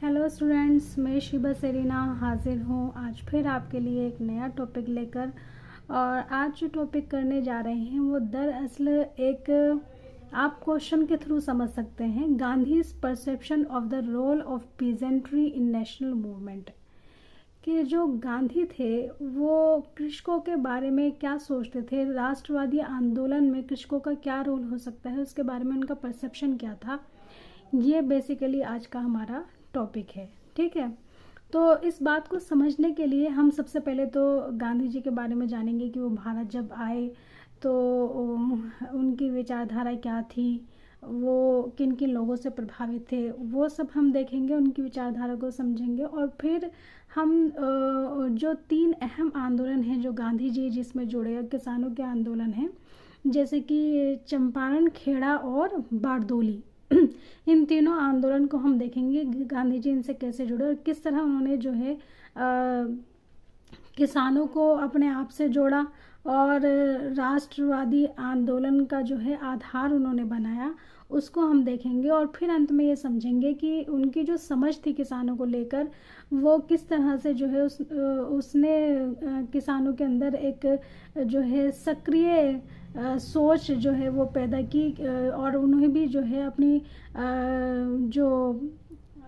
Hello students, मैं Shiba Serena हाजिर हूँ आज फिर आपके लिए एक नया टॉपिक लेकर। और आज जो टॉपिक करने जा रहे हैं वो दरअसल एक आप क्वेश्चन के थ्रू समझ सकते हैं, Gandhi's perception of the role of peasantry in national movement. कि जो गांधी थे वो कृषकों के बारे में क्या सोचते थे, राष्ट्रवादी आंदोलन में कृषकों का क्या रोल हो सकता है, उसके बारे में उनका परसेप्शन क्या था। ये बेसिकली आज का हमारा टॉपिक है। ठीक है, तो इस बात को समझने के लिए हम सबसे पहले तो गांधी जी के बारे में जानेंगे कि वो भारत जब आए तो उनकी विचारधारा क्या थी, वो किन किन लोगों से प्रभावित थे, वो सब हम देखेंगे, उनकी विचारधारा को समझेंगे। और फिर हम जो 3 अहम आंदोलन हैं जो गांधी जी जिसमें जुड़े, किसानों के आंदोलन हैं जैसे कि चंपारण, खेड़ा और बारदोली, इन तीनों आंदोलन को हम देखेंगे, गांधी जी इनसे कैसे जुड़े और किस तरह उन्होंने जो है किसानों को अपने आप से जोड़ा और राष्ट्रवादी आंदोलन का जो है आधार उन्होंने बनाया, उसको हम देखेंगे। और फिर अंत में ये समझेंगे कि उनकी जो समझ थी किसानों को लेकर, वो किस तरह से जो है उसने किसानों के अंदर एक जो है सक्रिय सोच जो है वो पैदा की और उन्हें भी जो है अपनी जो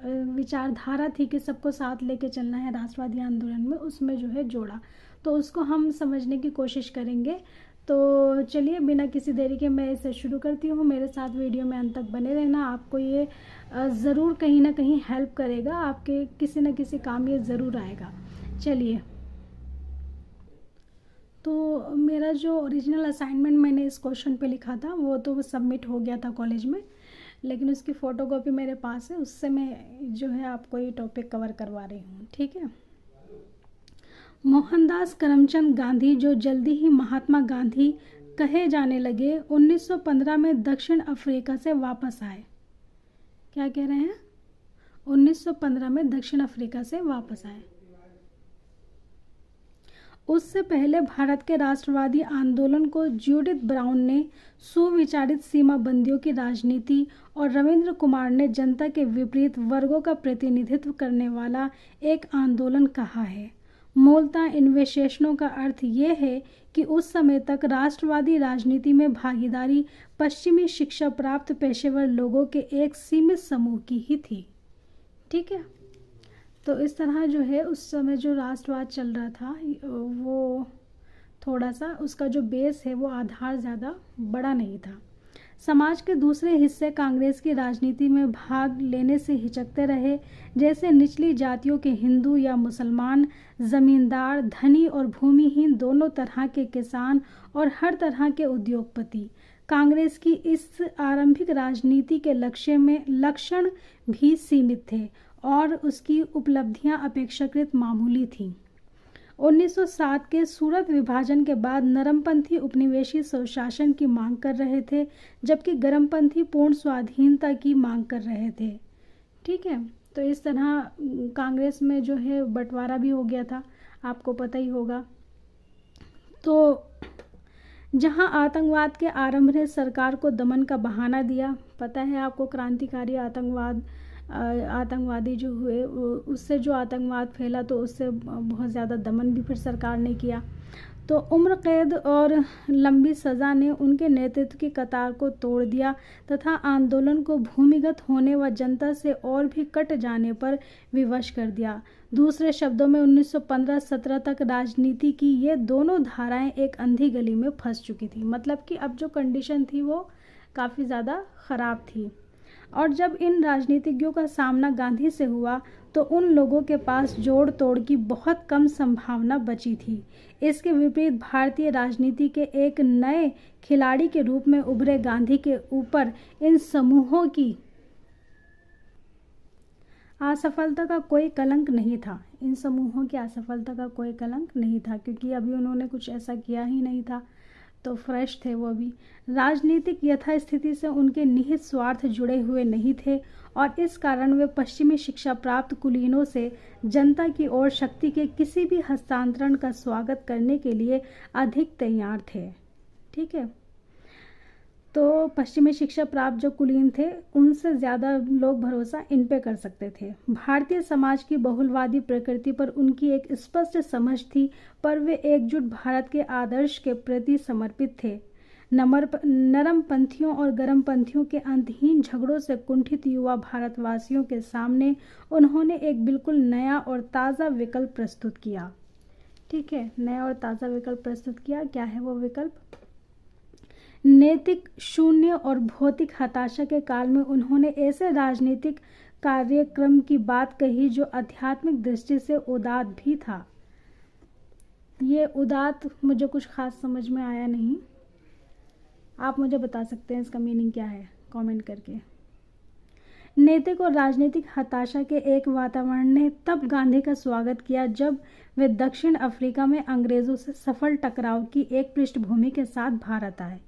विचारधारा थी कि सबको साथ लेके चलना है राष्ट्रवादी आंदोलन में, उसमें जो है जोड़ा। तो उसको हम समझने की कोशिश करेंगे। तो चलिए बिना किसी देरी के मैं इसे शुरू करती हूँ। मेरे साथ वीडियो में अंत तक बने रहना, आपको ये ज़रूर कहीं ना कहीं हेल्प करेगा, आपके किसी न किसी काम ये ज़रूर आएगा। चलिए, तो मेरा जो ओरिजिनल असाइनमेंट मैंने इस क्वेश्चन पे लिखा था वो तो सबमिट हो गया था कॉलेज में, लेकिन उसकी फ़ोटोकॉपी मेरे पास है, उससे मैं जो है आपको ये टॉपिक कवर करवा रही हूँ। ठीक है, मोहनदास करमचंद गांधी जो जल्दी ही महात्मा गांधी कहे जाने लगे, 1915 में दक्षिण अफ्रीका से वापस आए। क्या कह रहे हैं? 1915 में दक्षिण अफ्रीका से वापस आए। उससे पहले भारत के राष्ट्रवादी आंदोलन को जूडिथ ब्राउन ने सुविचारित सीमाबंदियों की राजनीति और रविंद्र कुमार ने जनता के विपरीत वर्गों का प्रतिनिधित्व करने वाला एक आंदोलन कहा है। मूलतः इन विशेषणों का अर्थ ये है कि उस समय तक राष्ट्रवादी राजनीति में भागीदारी पश्चिमी शिक्षा प्राप्त पेशेवर लोगों के एक सीमित समूह की ही थी। ठीक है, तो इस तरह जो है उस समय जो राष्ट्रवाद चल रहा था वो थोड़ा सा उसका जो बेस है वो आधार ज़्यादा बड़ा नहीं था। समाज के दूसरे हिस्से कांग्रेस की राजनीति में भाग लेने से हिचकते रहे, जैसे निचली जातियों के हिंदू या मुसलमान, जमींदार, धनी और भूमिहीन, दोनों तरह के किसान और हर तरह के उद्योगपति। कांग्रेस की इस आरंभिक राजनीति के लक्षण भी सीमित थे और उसकी उपलब्धियां अपेक्षाकृत मामूली थीं। 1907 के सूरत विभाजन के बाद नरमपंथी उपनिवेशी स्वशासन की मांग कर रहे थे, जबकि गर्मपंथी पूर्ण स्वाधीनता की मांग कर रहे थे। ठीक है, तो इस तरह कांग्रेस में जो है बंटवारा भी हो गया था, आपको पता ही होगा। तो जहां आतंकवाद के आरंभ ने सरकार को दमन का बहाना दिया, पता है आपको, क्रांतिकारी आतंकवादी जो हुए उससे जो आतंकवाद फैला तो उससे बहुत ज़्यादा दमन भी फिर सरकार ने किया। तो उम्र कैद और लंबी सज़ा ने उनके नेतृत्व की कतार को तोड़ दिया तथा आंदोलन को भूमिगत होने व जनता से और भी कट जाने पर विवश कर दिया। दूसरे शब्दों में 1915-17 तक राजनीति की ये दोनों धाराएं एक अंधी गली में फंस चुकी थी। मतलब कि अब जो कंडीशन थी वो काफ़ी ज़्यादा ख़राब थी। और जब इन राजनीतिज्ञों का सामना गांधी से हुआ तो उन लोगों के पास जोड़ तोड़ की बहुत कम संभावना बची थी। इसके विपरीत भारतीय राजनीति के एक नए खिलाड़ी के रूप में उभरे गांधी के ऊपर इन समूहों की असफलता का कोई कलंक नहीं था। इन समूहों की असफलता का कोई कलंक नहीं था, क्योंकि अभी उन्होंने कुछ ऐसा किया ही नहीं था, तो फ्रेश थे वो भी। राजनीतिक यथास्थिति से उनके निहित स्वार्थ जुड़े हुए नहीं थे और इस कारण वे पश्चिमी शिक्षा प्राप्त कुलीनों से जनता की ओर शक्ति के किसी भी हस्तांतरण का स्वागत करने के लिए अधिक तैयार थे। ठीक है, तो पश्चिमी शिक्षा प्राप्त जो कुलीन थे उनसे ज़्यादा लोग भरोसा इन पे कर सकते थे। भारतीय समाज की बहुलवादी प्रकृति पर उनकी एक स्पष्ट समझ थी, पर वे एकजुट भारत के आदर्श के प्रति समर्पित थे। नरमपंथियों और गर्मपंथियों के अंतहीन झगड़ों से कुंठित युवा भारतवासियों के सामने उन्होंने एक बिल्कुल नया और ताज़ा विकल्प प्रस्तुत किया। ठीक है, नया और ताज़ा विकल्प प्रस्तुत किया। क्या है वो विकल्प? नैतिक शून्य और भौतिक हताशा के काल में उन्होंने ऐसे राजनीतिक कार्यक्रम की बात कही जो आध्यात्मिक दृष्टि से उदात्त भी था। ये उदात्त मुझे कुछ खास समझ में आया नहीं, आप मुझे बता सकते हैं इसका मीनिंग क्या है कमेंट करके। नैतिक और राजनीतिक हताशा के एक वातावरण ने तब गांधी का स्वागत किया जब वे दक्षिण अफ्रीका में अंग्रेज़ों से सफल टकराव की एक पृष्ठभूमि के साथ भारत आए।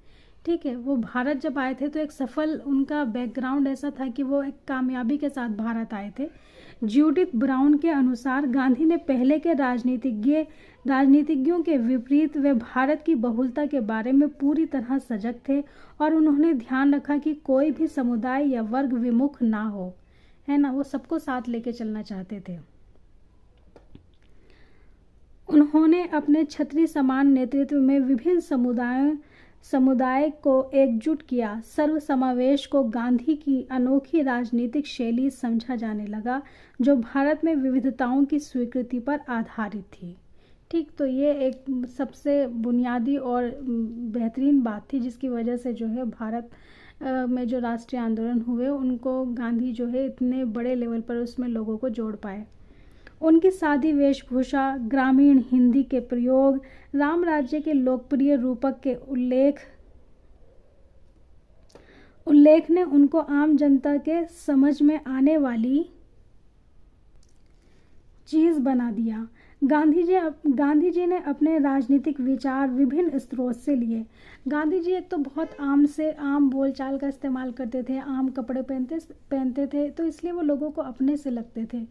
ठीक है, वो भारत जब आए थे तो एक सफल, उनका बैकग्राउंड ऐसा था कि वो एक कामयाबी के साथ भारत आए थे। ज्यूडिथ ब्राउन के अनुसार गांधी ने पहले के राजनीतिज्ञों के विपरीत वे भारत की बहुलता के बारे में पूरी तरह सजग थे और उन्होंने ध्यान रखा कि कोई भी समुदाय या वर्ग विमुख ना हो, है ना, वो सबको साथ लेके चलना चाहते थे। उन्होंने अपने छत्री समान नेतृत्व में विभिन्न समुदाय को एकजुट किया। सर्वसमावेश को गांधी की अनोखी राजनीतिक शैली समझा जाने लगा जो भारत में विविधताओं की स्वीकृति पर आधारित थी। ठीक, तो ये एक सबसे बुनियादी और बेहतरीन बात थी जिसकी वजह से जो है भारत में जो राष्ट्रीय आंदोलन हुए उनको गांधी जो है इतने बड़े लेवल पर उसमें लोगों को जोड़ पाए। उनकी सादी वेशभूषा, ग्रामीण हिंदी के प्रयोग, राम राज्य के लोकप्रिय रूपक के उल्लेख ने उनको आम जनता के समझ में आने वाली चीज बना दिया। गांधी जी ने अपने राजनीतिक विचार विभिन्न स्रोत से लिए। गांधी जी एक तो बहुत आम बोलचाल का इस्तेमाल करते थे, आम कपड़े पहनते थे, तो इसलिए वो लोगों को अपने से लगते थे।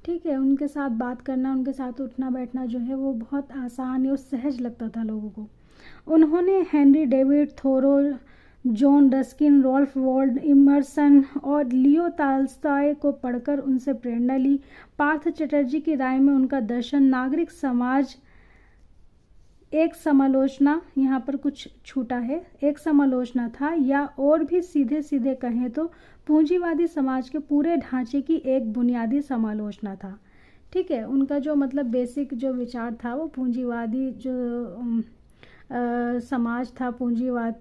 ठीक है, उनके साथ बात करना, उनके साथ उठना बैठना जो है वो बहुत आसान और सहज लगता था लोगों को। उन्होंने Henry David Thoreau, John Ruskin, Ralph Waldo Emerson और लियो टॉल्स्टॉय को पढ़कर उनसे प्रेरणा ली। पार्थ चटर्जी की राय में उनका दर्शन नागरिक समाज एक समालोचना, यहाँ पर कुछ छूटा है, एक समालोचना था, या और भी सीधे सीधे कहें तो पूंजीवादी समाज के पूरे ढांचे की एक बुनियादी समालोचना था। ठीक है, उनका जो मतलब बेसिक जो विचार था वो पूंजीवादी जो समाज था, पूंजीवाद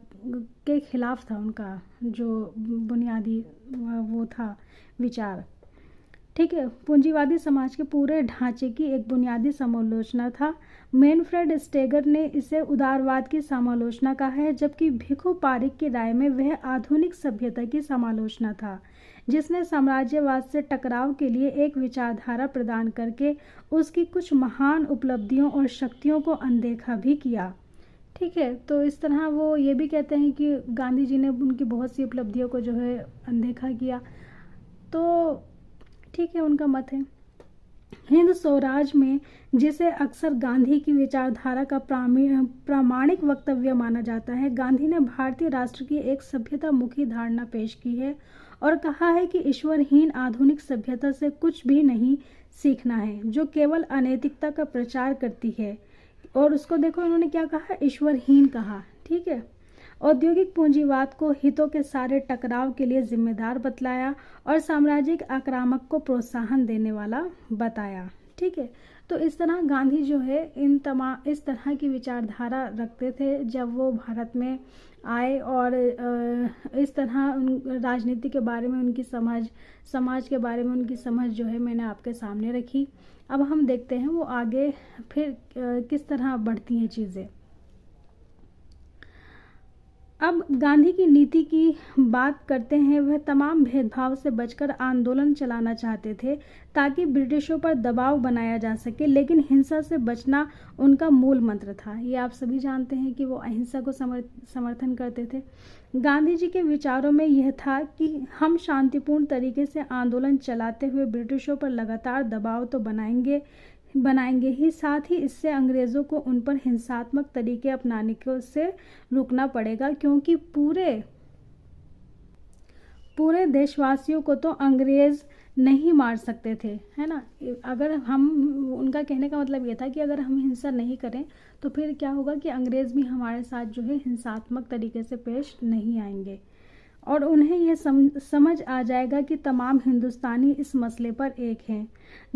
के खिलाफ था उनका जो बुनियादी वो था विचार। ठीक है, पूंजीवादी समाज के पूरे ढांचे की एक बुनियादी समालोचना था। मैनफ्रेड स्टेगर ने इसे उदारवाद की समालोचना कहा है, जबकि भिखु पारिक की राय में वह आधुनिक सभ्यता की समालोचना था जिसने साम्राज्यवाद से टकराव के लिए एक विचारधारा प्रदान करके उसकी कुछ महान उपलब्धियों और शक्तियों को अनदेखा भी किया। ठीक है, तो इस तरह वो ये भी कहते हैं कि गांधी जी ने उनकी बहुत सी उपलब्धियों को जो है अनदेखा किया। तो ठीक है, उनका मत है। हिंद स्वराज में जिसे अक्सर गांधी की विचारधारा का प्रामाणिक वक्तव्य माना जाता है, गांधी ने भारतीय राष्ट्र की एक सभ्यता मुखी धारणा पेश की है और कहा है कि ईश्वरहीन आधुनिक सभ्यता से कुछ भी नहीं सीखना है जो केवल अनैतिकता का प्रचार करती है। और उसको देखो उन्होंने क्या कहा, ईश्वरहीन कहा। ठीक है, औद्योगिक पूंजीवाद को हितों के सारे टकराव के लिए जिम्मेदार बतलाया और साम्राज्यिक आक्रामक को प्रोत्साहन देने वाला बताया। ठीक है, तो इस तरह गांधी जो है इस तरह की विचारधारा रखते थे जब वो भारत में आए, और इस तरह राजनीति के बारे में उनकी समझ, समाज के बारे में उनकी समझ जो है मैंने आपके सामने रखी। अब हम देखते हैं वो आगे फिर किस तरह बढ़ती हैं चीज़ें। अब गांधी की नीति की बात करते हैं। वह तमाम भेदभाव से बचकर आंदोलन चलाना चाहते थे ताकि ब्रिटिशों पर दबाव बनाया जा सके, लेकिन हिंसा से बचना उनका मूल मंत्र था। ये आप सभी जानते हैं कि वो अहिंसा को समर्थन करते थे। गांधी जी के विचारों में यह था कि हम शांतिपूर्ण तरीके से आंदोलन चलाते हुए ब्रिटिशों पर लगातार दबाव तो बनाएंगे ही, साथ ही इससे अंग्रेज़ों को उन पर हिंसात्मक तरीके अपनाने से रुकना पड़ेगा, क्योंकि पूरे पूरे देशवासियों को तो अंग्रेज़ नहीं मार सकते थे, है ना। अगर हम, उनका कहने का मतलब ये था कि अगर हम हिंसा नहीं करें तो फिर क्या होगा कि अंग्रेज़ भी हमारे साथ जो है हिंसात्मक तरीके से पेश नहीं आएंगे, और उन्हें यह समझ आ जाएगा कि तमाम हिंदुस्तानी इस मसले पर एक हैं।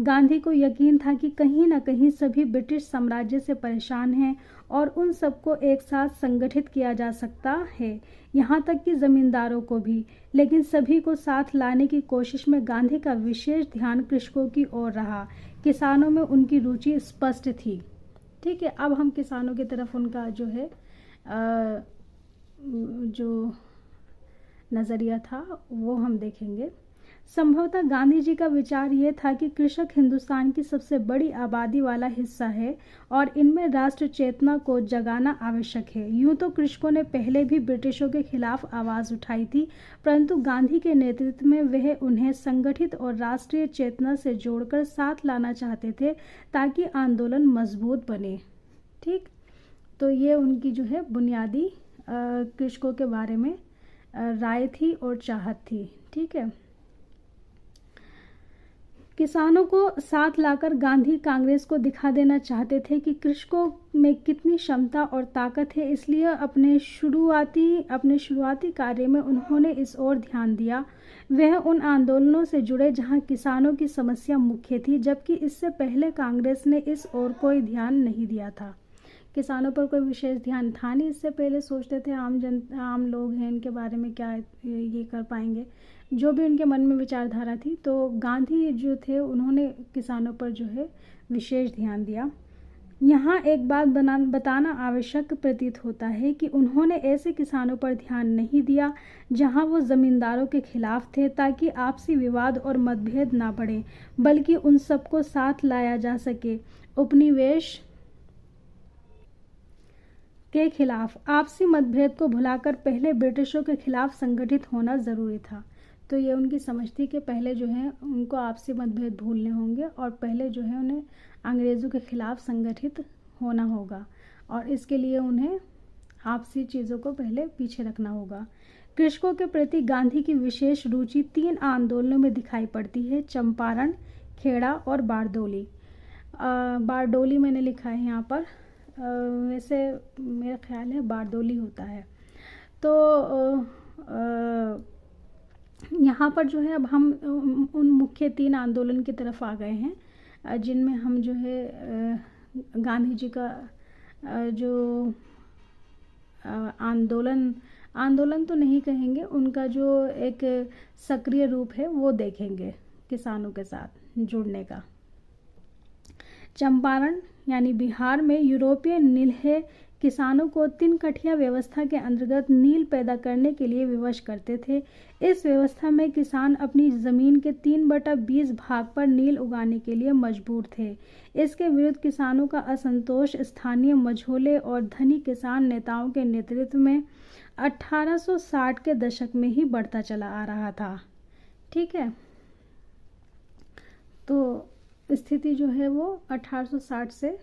गांधी को यकीन था कि कहीं न कहीं सभी ब्रिटिश साम्राज्य से परेशान हैं और उन सबको एक साथ संगठित किया जा सकता है, यहाँ तक कि ज़मींदारों को भी। लेकिन सभी को साथ लाने की कोशिश में गांधी का विशेष ध्यान कृषकों की ओर रहा। किसानों में उनकी रुचि स्पष्ट थी। ठीक है, अब हम किसानों की तरफ उनका जो है जो नज़रिया था वो हम देखेंगे। संभवतः गांधी जी का विचार ये था कि कृषक हिंदुस्तान की सबसे बड़ी आबादी वाला हिस्सा है और इनमें राष्ट्र चेतना को जगाना आवश्यक है। यूं तो कृषकों ने पहले भी ब्रिटिशों के खिलाफ आवाज़ उठाई थी, परंतु गांधी के नेतृत्व में वह उन्हें संगठित और राष्ट्रीय चेतना से जोड़कर साथ लाना चाहते थे ताकि आंदोलन मजबूत बने। ठीक, तो ये उनकी जो है बुनियादी कृषकों के बारे में राय थी और चाहत थी। ठीक है, किसानों को साथ लाकर गांधी कांग्रेस को दिखा देना चाहते थे कि कृषकों में कितनी क्षमता और ताकत है, इसलिए अपने शुरुआती कार्य में उन्होंने इस ओर ध्यान दिया। वह उन आंदोलनों से जुड़े जहां किसानों की समस्या मुख्य थी, जबकि इससे पहले कांग्रेस ने इस ओर कोई ध्यान नहीं दिया था। किसानों पर कोई विशेष ध्यान था नहीं। इससे पहले सोचते थे आम लोग हैं, इनके बारे में क्या ये कर पाएंगे, जो भी उनके मन में विचारधारा थी। तो गांधी जो थे उन्होंने किसानों पर जो है विशेष ध्यान दिया। यहाँ एक बात बताना आवश्यक प्रतीत होता है कि उन्होंने ऐसे किसानों पर ध्यान नहीं दिया जहाँ वो ज़मींदारों के खिलाफ थे, ताकि आपसी विवाद और मतभेद ना बढ़े, बल्कि उन सबको साथ लाया जा सके। उपनिवेश के खिलाफ आपसी मतभेद को भुलाकर पहले ब्रिटिशों के खिलाफ संगठित होना ज़रूरी था। तो ये उनकी समझ थी कि पहले जो है उनको आपसी मतभेद भूलने होंगे और पहले जो है उन्हें अंग्रेज़ों के खिलाफ संगठित होना होगा, और इसके लिए उन्हें आपसी चीज़ों को पहले पीछे रखना होगा। कृषकों के प्रति गांधी की विशेष रुचि 3 आंदोलनों में दिखाई पड़ती है: चंपारण, खेड़ा और बारडोली। बारडोली मैंने लिखा है यहाँ पर, वैसे मेरा ख्याल है बारडोली होता है। तो यहाँ पर जो है अब हम उन मुख्य 3 आंदोलन की तरफ आ गए हैं, जिनमें हम जो है गांधी जी का जो आंदोलन तो नहीं कहेंगे, उनका जो एक सक्रिय रूप है वो देखेंगे किसानों के साथ जुड़ने का। चंपारण यानी बिहार में यूरोपीय नीलहे किसानों को 3 कठिया व्यवस्था के अंतर्गत नील पैदा करने के लिए विवश करते थे। इस व्यवस्था में किसान अपनी ज़मीन के 3/20 भाग पर नील उगाने के लिए मजबूर थे। इसके विरुद्ध किसानों का असंतोष स्थानीय मझोले और धनी किसान नेताओं के नेतृत्व में 1860 के दशक में ही बढ़ता चला आ रहा था। ठीक है, तो स्थिति जो है वो 1860 से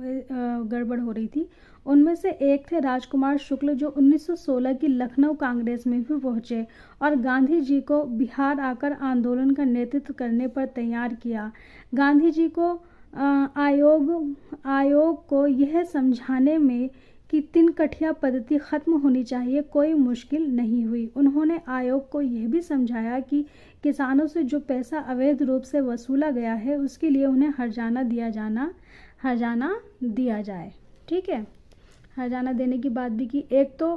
गड़बड़ हो रही थी। उनमें से एक थे राजकुमार शुक्ल, जो 1916 की लखनऊ कांग्रेस में भी पहुंचे और गांधी जी को बिहार आकर आंदोलन का नेतृत्व करने पर तैयार किया। गांधी जी को आयोग को यह समझाने में कि 3 कठिया पद्धति खत्म होनी चाहिए कोई मुश्किल नहीं हुई। उन्होंने आयोग को यह भी समझाया कि किसानों से जो पैसा अवैध रूप से वसूला गया है उसके लिए उन्हें हर्जाना दिया जाए। ठीक है, हर्जाना देने की बात भी की। एक तो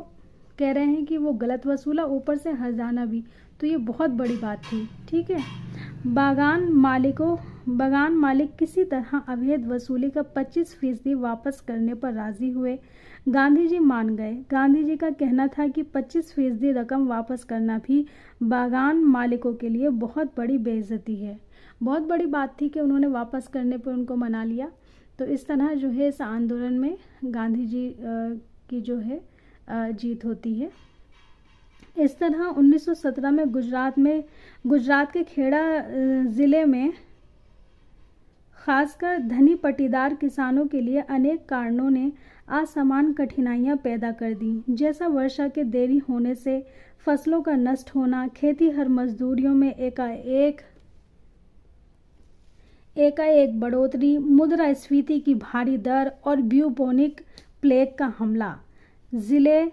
कह रहे हैं कि वो गलत वसूला, ऊपर से हर्जाना भी, तो ये बहुत बड़ी बात थी। ठीक है, बागान मालिक किसी तरह अवैध वसूली का 25% वापस करने पर राजी हुए। गांधी जी मान गए। गांधी जी का कहना था कि 25% रकम वापस करना भी बागान मालिकों के लिए बहुत बड़ी बेइज्जती है। बहुत बड़ी बात थी कि उन्होंने वापस करने पर उनको मना लिया। तो इस तरह जो है इस आंदोलन में गांधी जी की जो है जीत होती है। इस तरह 1917 में गुजरात के खेड़ा ज़िले में खासकर धनी पटीदार किसानों के लिए अनेक कारणों ने असमान कठिनाइयां पैदा कर दी, जैसा वर्षा के देरी होने से फसलों का नष्ट होना, खेती हर मजदूरियों में एकाएक बढ़ोतरी, मुद्रास्फीति की भारी दर और ब्यूबोनिक प्लेग का हमला। जिले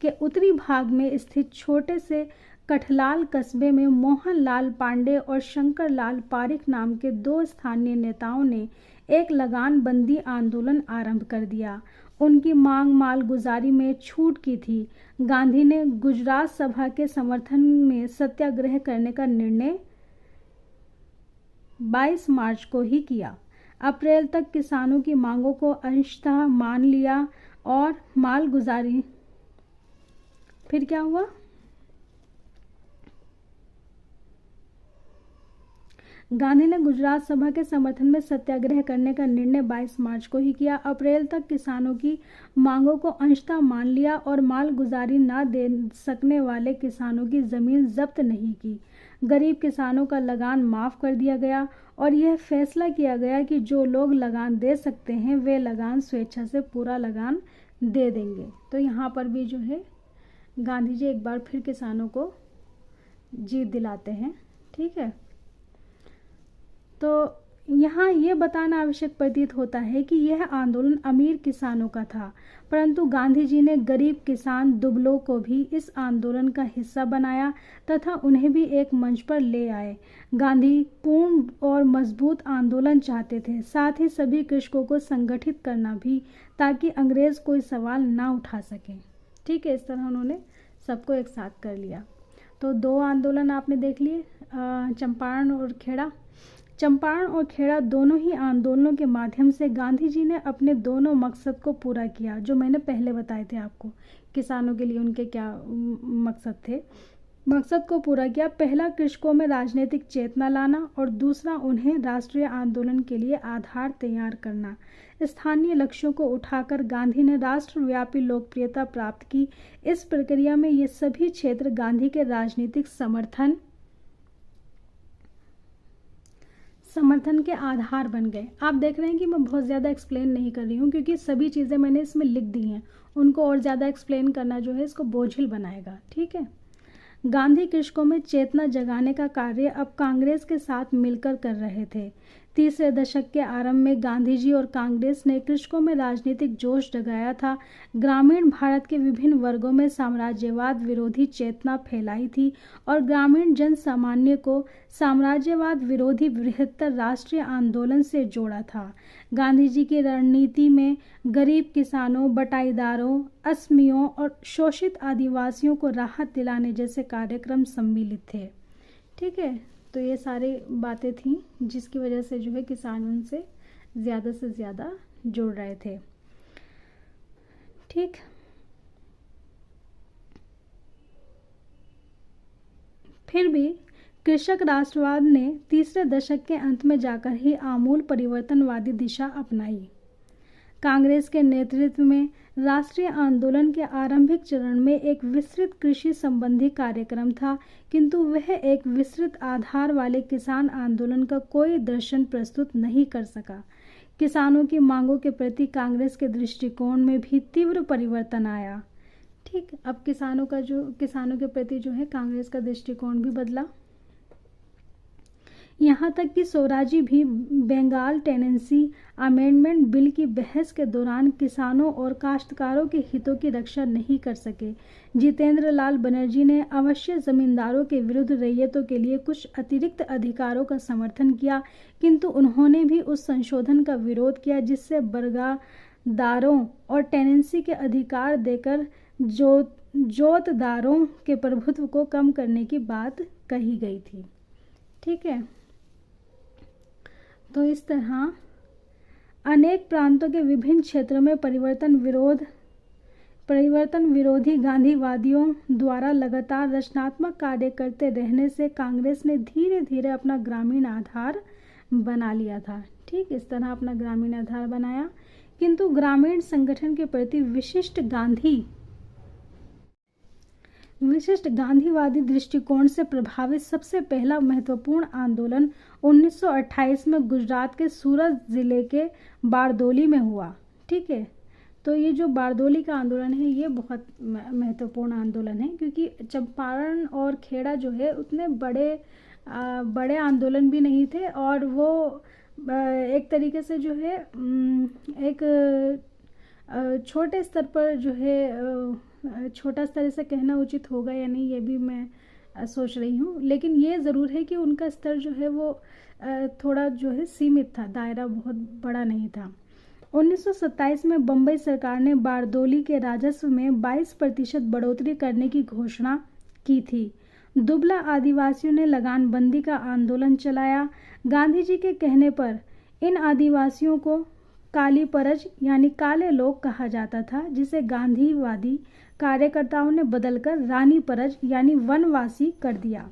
के उत्तरी भाग में स्थित छोटे से कठलाल कस्बे में मोहन लाल पांडे और शंकर लाल पारिख नाम के 2 स्थानीय नेताओं ने एक लगान बंदी आंदोलन आरंभ कर दिया। उनकी मांग मालगुजारी में छूट की थी। गांधी ने गुजरात सभा के समर्थन में सत्याग्रह करने का निर्णय 22 मार्च को ही किया। अप्रैल तक किसानों की मांगों को अंशतः मान लिया और मालगुजारी। फिर क्या हुआ? गांधी ने गुजरात सभा के समर्थन में सत्याग्रह करने का निर्णय 22 मार्च को ही किया। अप्रैल तक किसानों की मांगों को अंशतः मान लिया और मालगुजारी न दे सकने वाले किसानों की जमीन जब्त नहीं की। गरीब किसानों का लगान माफ कर दिया गया और यह फैसला किया गया कि जो लोग लगान दे सकते हैं वे लगान स्वेच्छा से पूरा लगान दे देंगे। तो यहाँ पर भी जो है गांधी जी एक बार फिर किसानों को जीत दिलाते हैं। ठीक है, तो यहाँ ये बताना आवश्यक प्रतीत होता है कि यह आंदोलन अमीर किसानों का था, परंतु गांधी जी ने गरीब किसान दुबलों को भी इस आंदोलन का हिस्सा बनाया तथा उन्हें भी एक मंच पर ले आए। गांधी पूर्ण और मजबूत आंदोलन चाहते थे, साथ ही सभी कृषकों को संगठित करना भी, ताकि अंग्रेज कोई सवाल ना उठा सके। ठीक है, इस तरह उन्होंने सबको एक साथ कर लिया। तो 2 आंदोलन आपने देख लिए, चंपारण और खेड़ा। चंपारण और खेड़ा दोनों ही आंदोलनों के माध्यम से गांधी जी ने अपने दोनों मकसद को पूरा किया, जो मैंने पहले बताए थे आपको, किसानों के लिए उनके क्या मकसद थे। मकसद को पूरा किया। पहला, कृषकों में राजनीतिक चेतना लाना और दूसरा, उन्हें राष्ट्रीय आंदोलन के लिए आधार तैयार करना। स्थानीय लक्ष्यों को उठाकर गांधी ने राष्ट्रव्यापी लोकप्रियता प्राप्त की। इस प्रक्रिया में ये सभी क्षेत्र गांधी के राजनीतिक समर्थन के आधार बन गए। आप देख रहे हैं कि मैं बहुत ज़्यादा एक्सप्लेन नहीं कर रही हूँ, क्योंकि सभी चीज़ें मैंने इसमें लिख दी हैं। उनको और ज़्यादा एक्सप्लेन करना जो है इसको बोझिल बनाएगा। ठीक है, गांधी कृषकों में चेतना जगाने का कार्य अब कांग्रेस के साथ मिलकर कर रहे थे। तीसरे दशक के आरंभ में गांधी जी और कांग्रेस ने कृषकों में राजनीतिक जोश जगाया था। ग्रामीण भारत के विभिन्न वर्गों में साम्राज्यवाद विरोधी चेतना फैलाई थी और ग्रामीण जन सामान्य को साम्राज्यवाद विरोधी बृहत्तर राष्ट्रीय आंदोलन से जोड़ा था। गांधी जी की रणनीति में गरीब किसानों, बटाईदारों, असमियों और शोषित आदिवासियों को राहत दिलाने जैसे कार्यक्रम सम्मिलित थे। ठीक है, तो ये सारी बातें थी जिसकी वजह से जो है किसान उनसे ज़्यादा जुड़ रहे थे। ठीक, फिर भी कृषक राष्ट्रवाद ने तीसरे दशक के अंत में जाकर ही आमूल परिवर्तनवादी दिशा अपनाई। कांग्रेस के नेतृत्व में राष्ट्रीय आंदोलन के आरंभिक चरण में एक विस्तृत कृषि संबंधी कार्यक्रम था, किंतु वह एक विस्तृत आधार वाले किसान आंदोलन का कोई दर्शन प्रस्तुत नहीं कर सका। किसानों की मांगों के प्रति कांग्रेस के दृष्टिकोण में भी तीव्र परिवर्तन आया। ठीक, अब किसानों के प्रति जो है कांग्रेस का दृष्टिकोण भी बदला। यहाँ तक कि स्वराजी भी बंगाल टेनेंसी अमेंडमेंट बिल की बहस के दौरान किसानों और काश्तकारों के हितों की रक्षा नहीं कर सके। जितेंद्र लाल बनर्जी ने अवश्य जमींदारों के विरुद्ध रैयतों के लिए कुछ अतिरिक्त अधिकारों का समर्थन किया, किंतु उन्होंने भी उस संशोधन का विरोध किया जिससे बरगादारों और टेनेंसी के अधिकार देकर जोतदारों के प्रभुत्व को कम करने की बात कही गई थी। ठीक है, तो इस तरह अनेक प्रांतों के विभिन्न क्षेत्रों में परिवर्तन विरोधी गांधीवादियों द्वारा लगातार रचनात्मक कार्य करते रहने से कांग्रेस ने धीरे धीरे अपना ग्रामीण आधार बना लिया था। ठीक, इस तरह अपना ग्रामीण आधार बनाया, किंतु ग्रामीण संगठन के प्रति विशिष्ट गांधीवादी दृष्टिकोण से प्रभावित सबसे पहला महत्वपूर्ण आंदोलन 1928 में गुजरात के सूरत जिले के बारदोली में हुआ। ठीक है, तो ये जो बारदोली का आंदोलन है ये बहुत महत्वपूर्ण आंदोलन है, क्योंकि चंपारण और खेड़ा जो है उतने बड़े आंदोलन भी नहीं थे, और वो एक तरीके से जो है एक छोटे स्तर पर जो है, छोटा स्तर से कहना उचित होगा या नहीं ये भी मैं सोच रही हूँ, लेकिन ये ज़रूर है कि उनका स्तर जो है वो थोड़ा जो है सीमित था, दायरा बहुत बड़ा नहीं था। 1927 में बम्बई सरकार ने बारदोली के राजस्व में 22% बढ़ोतरी करने की घोषणा की थी। दुबला आदिवासियों ने लगानबंदी का आंदोलन चलाया। गांधी जी के कहने पर इन आदिवासियों को काली परज यानी काले लोग कहा जाता था, जिसे गांधीवादी कार्यकर्ताओं ने बदलकर रानी परज यानी वनवासी कर दिया।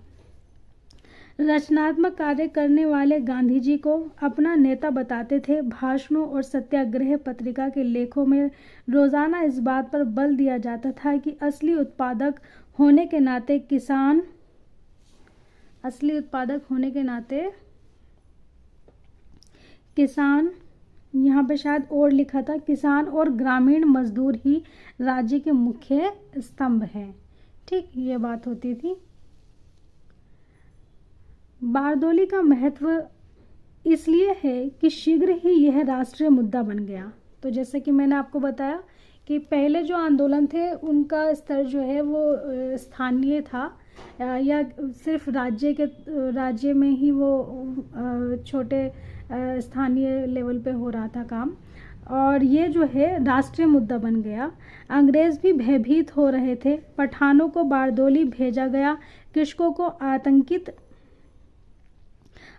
रचनात्मक कार्य करने वाले गांधी जी को अपना नेता बताते थे। भाषणों और सत्याग्रह पत्रिका के लेखों में रोजाना इस बात पर बल दिया जाता था कि असली उत्पादक होने के नाते किसान, यहाँ पे शायद और लिखा था, किसान और ग्रामीण मजदूर ही राज्य के मुख्य स्तंभ हैं। ठीक, ये बात होती थी। बारदोली का महत्व इसलिए है कि शीघ्र ही यह राष्ट्रीय मुद्दा बन गया। तो जैसे कि मैंने आपको बताया कि पहले जो आंदोलन थे उनका स्तर जो है वो स्थानीय था, या सिर्फ राज्य में ही वो छोटे स्थानीय लेवल पे हो रहा था काम, और ये जो है राष्ट्रीय मुद्दा बन गया। अंग्रेज भी भयभीत हो रहे थे। पठानों को बारदोली भेजा गया कृषकों को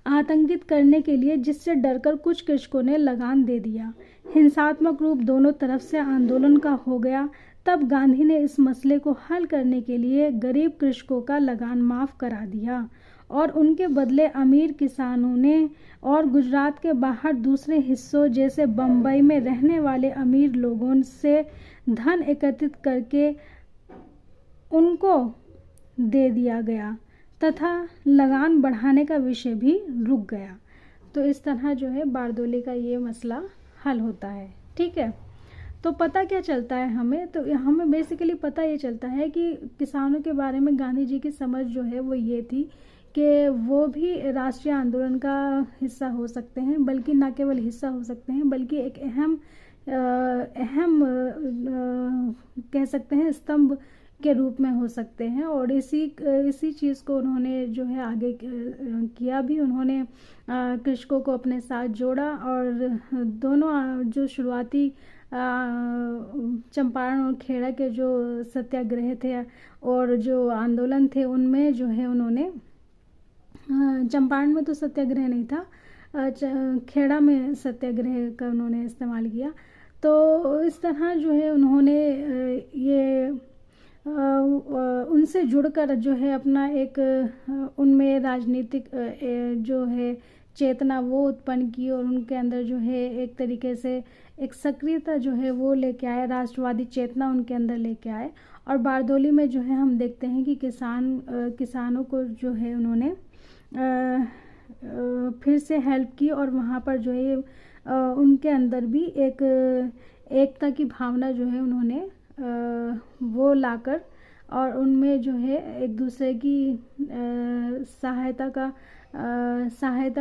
आतंकित करने के लिए, जिससे डरकर कुछ कृषकों ने लगान दे दिया। हिंसात्मक रूप दोनों तरफ से आंदोलन का हो गया। तब गांधी ने इस मसले को हल करने के लिए गरीब कृषकों का लगान माफ करा दिया, और उनके बदले अमीर किसानों ने और गुजरात के बाहर दूसरे हिस्सों जैसे बम्बई में रहने वाले अमीर लोगों से धन एकत्रित करके उनको दे दिया गया, तथा लगान बढ़ाने का विषय भी रुक गया। तो इस तरह जो है बारदोली का ये मसला हल होता है। ठीक है, तो पता क्या चलता है हमें? तो हमें बेसिकली पता ये चलता है कि किसानों के बारे में गांधी जी की समझ जो है वो ये थी कि वो भी राष्ट्रीय आंदोलन का हिस्सा हो सकते हैं, बल्कि न केवल हिस्सा हो सकते हैं बल्कि एक अहम कह सकते हैं स्तंभ के रूप में हो सकते हैं। और इसी चीज़ को उन्होंने जो है आगे किया भी। उन्होंने कृषकों को अपने साथ जोड़ा, और दोनों जो शुरुआती चंपारण और खेड़ा के जो सत्याग्रह थे और जो आंदोलन थे उनमें जो है उन्होंने, चंपारण में तो सत्याग्रह नहीं था, खेड़ा में सत्याग्रह का उन्होंने इस्तेमाल किया। तो इस तरह जो है उन्होंने ये उनसे जुड़कर जो है अपना एक उनमें राजनीतिक जो है चेतना वो उत्पन्न की, और उनके अंदर जो है एक तरीके से एक सक्रियता जो है वो लेके आए, राष्ट्रवादी चेतना उनके अंदर लेके आए। और बारदोली में जो है हम देखते हैं कि किसानों को जो है उन्होंने फिर से हेल्प की, और वहाँ पर जो है उनके अंदर भी एक एकता की भावना जो है उन्होंने वो लाकर, और उनमें जो है एक दूसरे की सहायता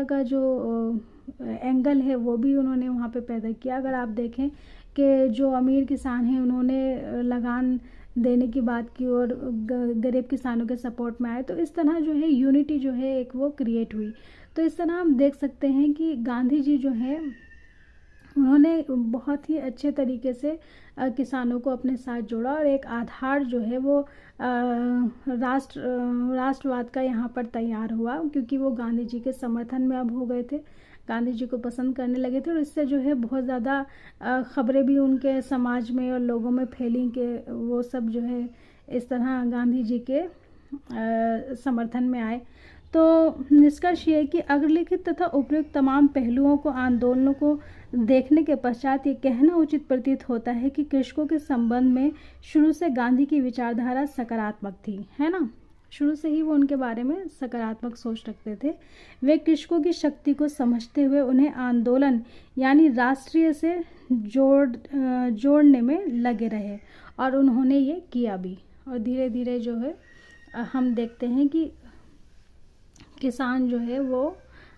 का जो एंगल है वो भी उन्होंने वहाँ पे पैदा किया। अगर आप देखें कि जो अमीर किसान हैं उन्होंने लगान देने की बात की और गरीब किसानों के सपोर्ट में आए, तो इस तरह जो है यूनिटी जो है एक वो क्रिएट हुई। तो इस तरह हम देख सकते हैं कि गांधी जी जो है उन्होंने बहुत ही अच्छे तरीके से किसानों को अपने साथ जोड़ा, और एक आधार जो है वो राष्ट्रवाद का यहाँ पर तैयार हुआ, क्योंकि वो गांधी जी के समर्थन में अब हो गए थे, गांधी जी को पसंद करने लगे थे। और इससे जो है बहुत ज़्यादा खबरें भी उनके समाज में और लोगों में फैली कि वो सब जो है इस तरह गांधी जी के समर्थन में आए। तो निष्कर्ष ये कि अग्रलिखित तथा उपयुक्त तमाम पहलुओं को आंदोलनों को देखने के पश्चात ये कहना उचित प्रतीत होता है कि कृषकों के संबंध में शुरू से गांधी की विचारधारा सकारात्मक थी, है ना। शुरू से ही वो उनके बारे में सकारात्मक सोच रखते थे। वे कृषकों की शक्ति को समझते हुए उन्हें आंदोलन यानी राष्ट्रीय से जोड़ने में लगे रहे और उन्होंने ये किया भी। और धीरे धीरे जो है हम देखते हैं कि किसान जो है वो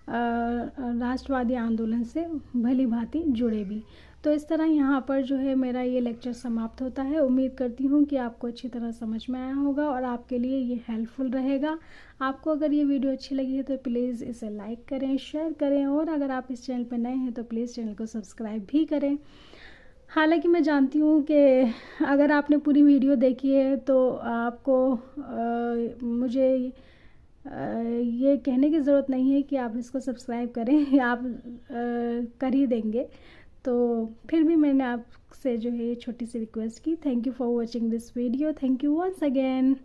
राष्ट्रवादी आंदोलन से भली भांति जुड़े भी। तो इस तरह यहाँ पर जो है मेरा ये लेक्चर समाप्त होता है। उम्मीद करती हूँ कि आपको अच्छी तरह समझ में आया होगा और आपके लिए ये हेल्पफुल रहेगा। आपको अगर ये वीडियो अच्छी लगी है तो प्लीज़ इसे लाइक करें, शेयर करें और अगर आप इस चैनल पर नए हैं तो प्लीज़ चैनल को सब्सक्राइब भी करें। हालांकि मैं जानती हूँ कि अगर आपने पूरी वीडियो देखी है तो आपको मुझे ये कहने की ज़रूरत नहीं है कि आप इसको सब्सक्राइब करें, आप कर ही देंगे। तो फिर भी मैंने आपसे जो है ये छोटी सी रिक्वेस्ट की। Thank you for watching this video. Thank you once again.